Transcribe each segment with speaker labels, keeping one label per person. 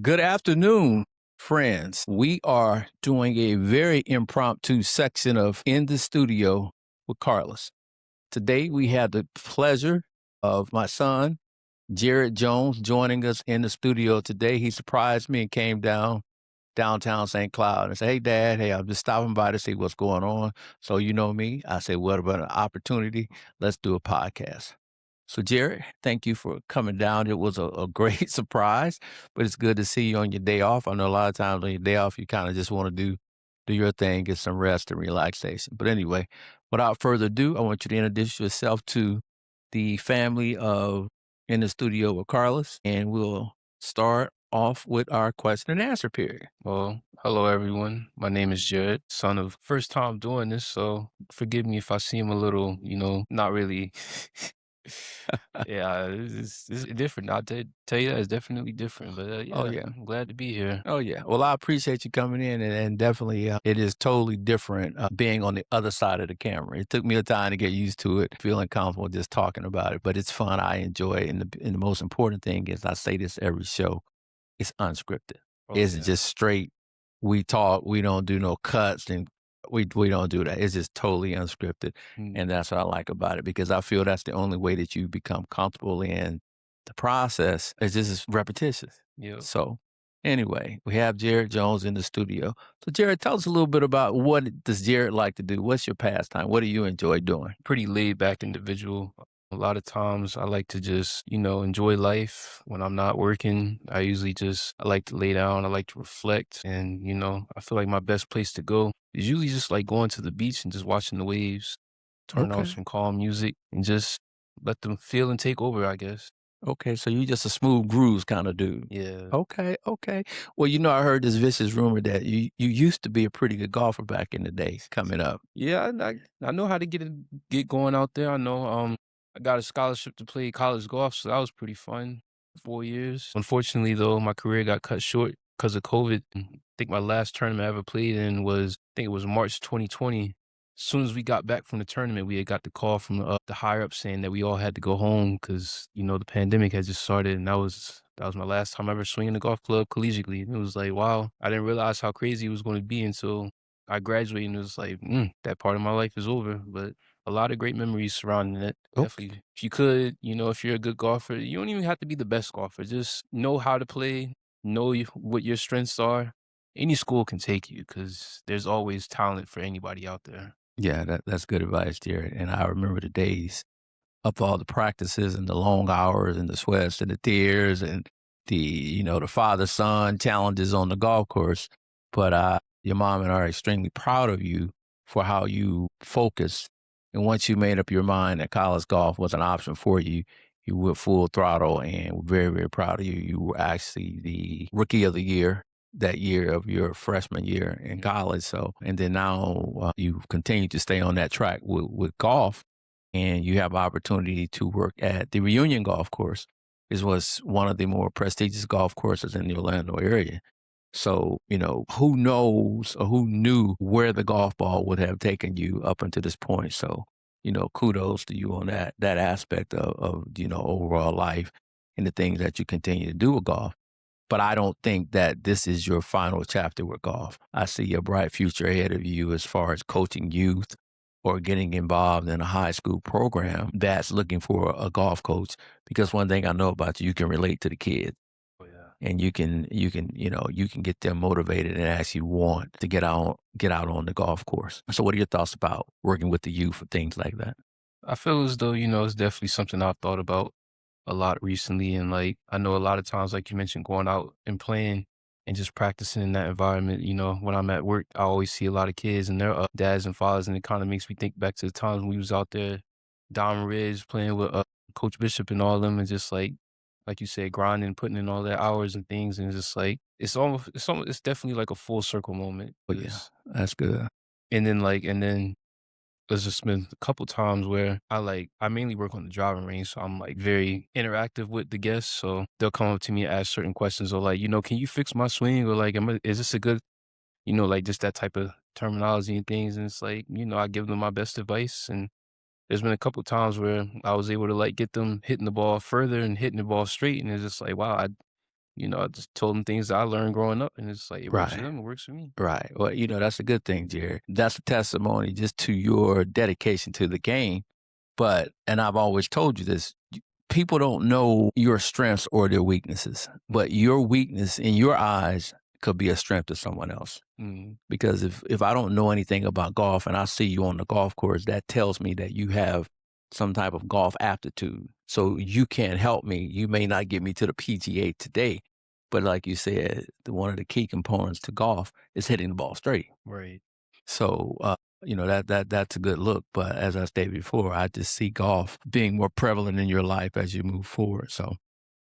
Speaker 1: Good afternoon, friends. We are doing a very impromptu section of In the Studio with Carliss. Today, we have the pleasure of my son, Jared Jones, joining us in the studio today. He surprised me and came downtown St. Cloud and said, "Hey, Dad, hey, I'm just stopping by to see what's going on." So you know me. I said, "What about an opportunity? Let's do a podcast." So, Jared, thank you for coming down. It was a great surprise, but it's good to see you on your day off. I know a lot of times on your day off, you kind of just want to do your thing, get some rest and relaxation. But anyway, without further ado, I want you to introduce yourself to the family of In the Studio with Carlos, and we'll start off with our question and answer period.
Speaker 2: Well, hello everyone. My name is Jared, son of first time doing this, so forgive me if I seem a little, not really. Yeah, it's different. I'll tell you that it's definitely different, but
Speaker 1: Oh,
Speaker 2: yeah,
Speaker 1: yeah.
Speaker 2: I'm glad to be here.
Speaker 1: Oh, yeah. Well, I appreciate you coming in, and definitely it is totally different being on the other side of the camera. It took me a time to get used to it, feeling comfortable just talking about it, but it's fun. I enjoy it. And the most important thing is, I say this every show, it's unscripted.
Speaker 2: Oh
Speaker 1: It's
Speaker 2: yeah.
Speaker 1: just straight. We talk, we don't do no cuts, and we don't do that. It's just totally unscripted.
Speaker 2: Mm,
Speaker 1: And that's what I like about it, because I feel that's the only way that you become comfortable in the process. It's just repetitious.
Speaker 2: yep.
Speaker 1: So anyway, we have Jared Jones in the studio. So Jared, tell us a little bit about what does Jared like to do? What's your pastime? What do you enjoy doing?
Speaker 2: Pretty laid back individual. A lot of times I like to just, enjoy life when I'm not working. I like to lay down, I like to reflect. And, I feel like my best place to go is usually just like going to the beach and just watching the waves, turn on
Speaker 1: Okay.
Speaker 2: some calm music and just let them feel and take over, I guess.
Speaker 1: Okay. So you just a smooth grooves kind of dude.
Speaker 2: Yeah.
Speaker 1: Okay. Okay. Well, I heard this vicious rumor that you used to be a pretty good golfer back in the days coming up.
Speaker 2: Yeah, I know how to get going out there. I know I got a scholarship to play college golf, so that was pretty fun. 4 years. Unfortunately though, my career got cut short because of COVID. I think my last tournament I ever played in was I think it was March 2020. As soon as we got back from the tournament, we had got the call from the higher up saying that we all had to go home because the pandemic had just started, and that was my last time ever swinging the golf club collegiately. And it was like, wow, I didn't realize how crazy it was going to be until I graduated, and it was like, that part of my life is over. But a lot of great memories surrounding it.
Speaker 1: Okay.
Speaker 2: Definitely. If you could, if you're a good golfer, you don't even have to be the best golfer. Just know how to play, know what your strengths are. Any school can take you because there's always talent for anybody out there.
Speaker 1: Yeah, that's good advice, Jared. And I remember the days of all the practices and the long hours and the sweats and the tears and the father son challenges on the golf course. But your mom and I are extremely proud of you for how you focused. And once you made up your mind that college golf was an option for you, you went full throttle, and we're very, very proud of you. You were actually the rookie of the year that year of your freshman year in
Speaker 2: Yeah.
Speaker 1: college. So, and then now you continue to stay on that track with golf, and you have opportunity to work at the Reunion Golf Course. This was one of the more prestigious golf courses in the Orlando area. So, who knows or who knew where the golf ball would have taken you up until this point. So, kudos to you on that aspect of overall life and the things that you continue to do with golf. But I don't think that this is your final chapter with golf. I see a bright future ahead of you as far as coaching youth or getting involved in a high school program that's looking for a golf coach. Because one thing I know about you, you can relate to the kids,
Speaker 2: Oh yeah.
Speaker 1: and you can get them motivated and actually want to get out on the golf course. So what are your thoughts about working with the youth and things like that?
Speaker 2: I feel as though, it's definitely something I've thought about a lot recently. And like, I know a lot of times, like you mentioned, going out and playing and just practicing in that environment. When I'm at work, I always see a lot of kids and their dads and fathers. And it kind of makes me think back to the times when we was out there, Diamond Ridge, playing with Coach Bishop and all them. And just like you said, grinding, putting in all their hours and things. And it's just like, it's definitely like a full circle moment.
Speaker 1: Oh yeah, that's good.
Speaker 2: And then there's just been a couple times where I mainly work on the driving range, so I'm like very interactive with the guests. So they'll come up to me and ask certain questions, or like, can you fix my swing? Or like, is this a good, like just that type of terminology and things. And it's like, I give them my best advice. And there's been a couple times where I was able to like get them hitting the ball further and hitting the ball straight. And it's just like, wow, You know, I just told him things that I learned growing up, and it's like, it works for
Speaker 1: Right.
Speaker 2: them, it works for me.
Speaker 1: Right. Well, that's a good thing, Jared. That's a testimony just to your dedication to the game. And I've always told you this, people don't know your strengths or their weaknesses, but your weakness in your eyes could be a strength to someone else.
Speaker 2: Mhm.
Speaker 1: Because if I don't know anything about golf and I see you on the golf course, that tells me that you have some type of golf aptitude. So you can't help me. You may not get me to the PGA today, but like you said, one of the key components to golf is hitting the ball straight.
Speaker 2: Right.
Speaker 1: So, that's a good look. But as I stated before, I just see golf being more prevalent in your life as you move forward. So,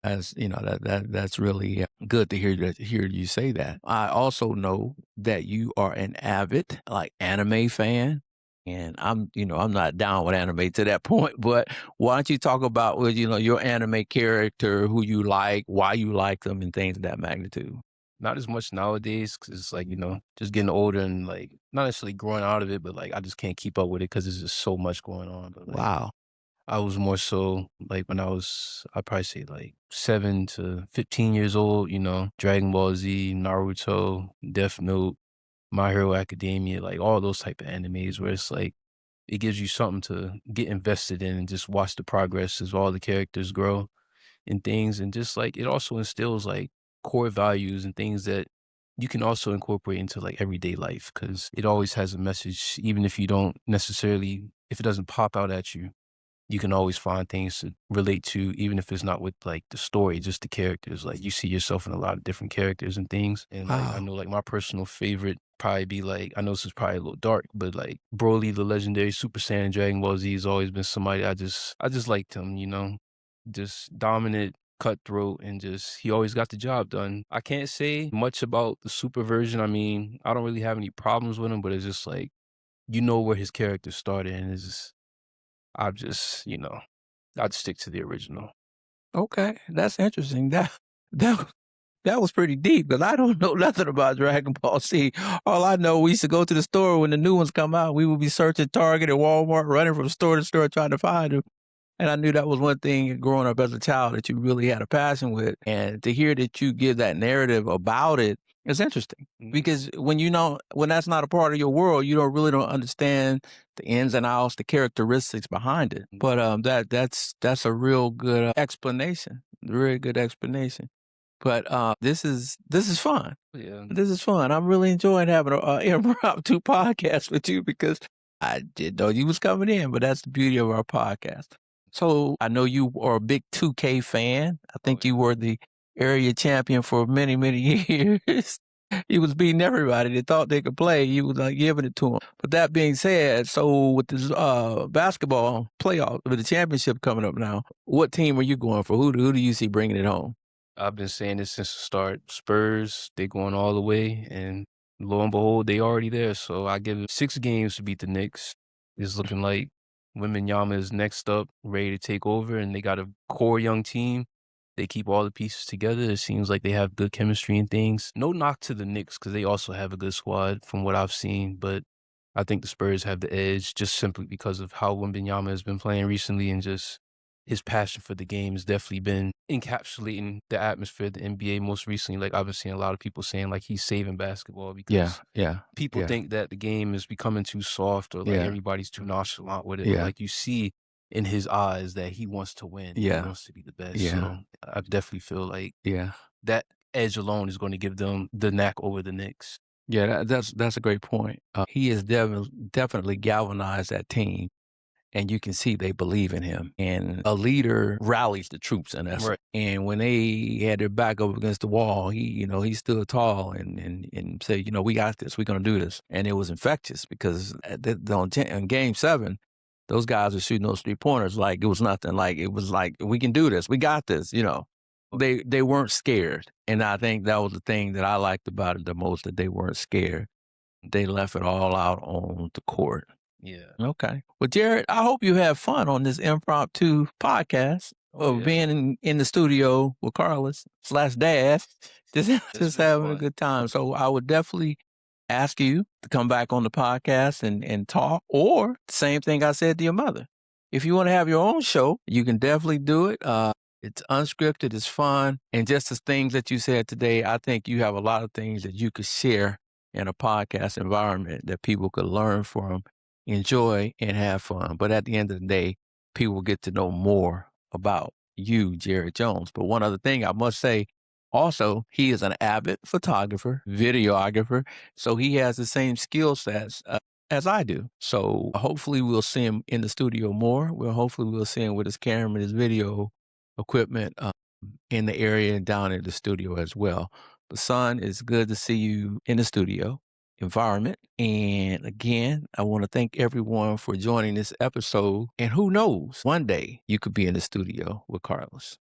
Speaker 1: as you know, that's really good to hear you say that. I also know that you are an avid anime fan. And I'm not down with anime to that point, but why don't you talk about your anime character, who you like, why you like them, and things of that magnitude?
Speaker 2: Not as much nowadays, 'cause it's like, just getting older and, like, not necessarily growing out of it, but, like, I just can't keep up with it because there's just so much going on, but, like,
Speaker 1: Wow.
Speaker 2: I was more so, like, when I'd probably say, like, 7 to 15 years old, Dragon Ball Z, Naruto, Death Note, My Hero Academia, like, all those type of animes where it's like, it gives you something to get invested in and just watch the progress as all the characters grow and things, and just, like, it also instills, like, core values and things that you can also incorporate into, like, everyday life because it always has a message, even if you don't necessarily if it doesn't pop out at you, you can always find things to relate to, even if it's not with, like, the story, just the characters, like, you see yourself in a lot of different characters and things, and, like, I
Speaker 1: Wow.
Speaker 2: know, like, my personal favorite probably be, like I know this is probably a little dark, but, like, Broly, the legendary Super Saiyan Dragon Ball Z has always been somebody I just liked him, just dominant, cutthroat, and just he always got the job done. I can't say much about the super version, I mean, I don't really have any problems with him, but it's just, like, where his character started, and it's just I've just, I'd stick to the original.
Speaker 1: Okay, that's interesting. That that was pretty deep because I don't know nothing about Dragon Ball Z. All I know, we used to go to the store when the new ones come out. We would be searching Target and Walmart, running from store to store trying to find them. And I knew that was one thing growing up as a child that you really had a passion with. And to hear that you give that narrative about it is interesting
Speaker 2: Mhm.
Speaker 1: because when that's not a part of your world, you don't understand the ins and outs, the characteristics behind it.
Speaker 2: Mm.
Speaker 1: But that's a real good explanation, really good explanation. But this is fun.
Speaker 2: Yeah.
Speaker 1: This is fun. I'm really enjoying having a impromptu podcast with you because I didn't know you was coming in, but that's the beauty of our podcast. So I know you are a big 2K fan. I
Speaker 2: Oh,
Speaker 1: think
Speaker 2: yeah.
Speaker 1: you were the area champion for many, many years. You was beating everybody that thought they could play. You was giving it to them. But that being said, so with this basketball playoff, with the championship coming up now, what team are you going for? Who do you see bringing it home?
Speaker 2: I've been saying this since the start. Spurs, they going all the way, and lo and behold, they already there. So I give it 6 games to beat the Knicks. It's looking like Wembanyama is next up, ready to take over, and they got a core young team. They keep all the pieces together. It seems like they have good chemistry and things. No knock to the Knicks because they also have a good squad from what I've seen, but I think the Spurs have the edge just simply because of how Wembanyama has been playing recently and just his passion for the game has definitely been encapsulating the atmosphere of the NBA most recently. Like I've been seeing a lot of people saying like he's saving basketball
Speaker 1: Yeah,
Speaker 2: because
Speaker 1: yeah,
Speaker 2: people
Speaker 1: yeah,
Speaker 2: think that the game is becoming too soft or like
Speaker 1: yeah,
Speaker 2: everybody's too nonchalant with it. But
Speaker 1: yeah,
Speaker 2: like you see in his eyes that he wants to win. He
Speaker 1: yeah,
Speaker 2: wants to be the best.
Speaker 1: yeah,
Speaker 2: So I definitely feel like
Speaker 1: yeah.
Speaker 2: that edge alone is going to give them the knack over the Knicks.
Speaker 1: Yeah, that's a great point. He has definitely galvanized that team, and you can see they believe in him. And a leader rallies the troops in essence.
Speaker 2: Right.
Speaker 1: And when they had their back up against the wall, he stood tall and said, "We got this. We're gonna do this." And it was infectious because in Game 7, those guys were shooting those 3-pointers like it was nothing. Like it was like we can do this. We got this. They weren't scared, and I think that was the thing that I liked about it the most, that they weren't scared. They left it all out on the court.
Speaker 2: Yeah.
Speaker 1: Okay. Well, Jared, I hope you have fun on this impromptu podcast
Speaker 2: Oh
Speaker 1: of
Speaker 2: yeah.
Speaker 1: being in the studio with Carliss/Dad,
Speaker 2: It's
Speaker 1: just
Speaker 2: been
Speaker 1: having a
Speaker 2: fun.
Speaker 1: good time. So I would definitely ask you to come back on the podcast and talk, or the same thing I said to your mother. If you want to have your own show, you can definitely do it. It's unscripted, it's fun. And just the things that you said today, I think you have a lot of things that you could share in a podcast environment that people could learn from, enjoy, and have fun. But at the end of the day, people get to know more about you, Jared Jones. But one other thing I must say, also, he is an avid photographer, videographer, so he has the same skill sets as I do. So hopefully we'll see him in the studio more. Hopefully we'll see him with his camera and his video equipment in the area and down in the studio as well. But son, it's good to see you in the studio environment. And again, I want to thank everyone for joining this episode. And who knows, one day you could be in the studio with Carliss.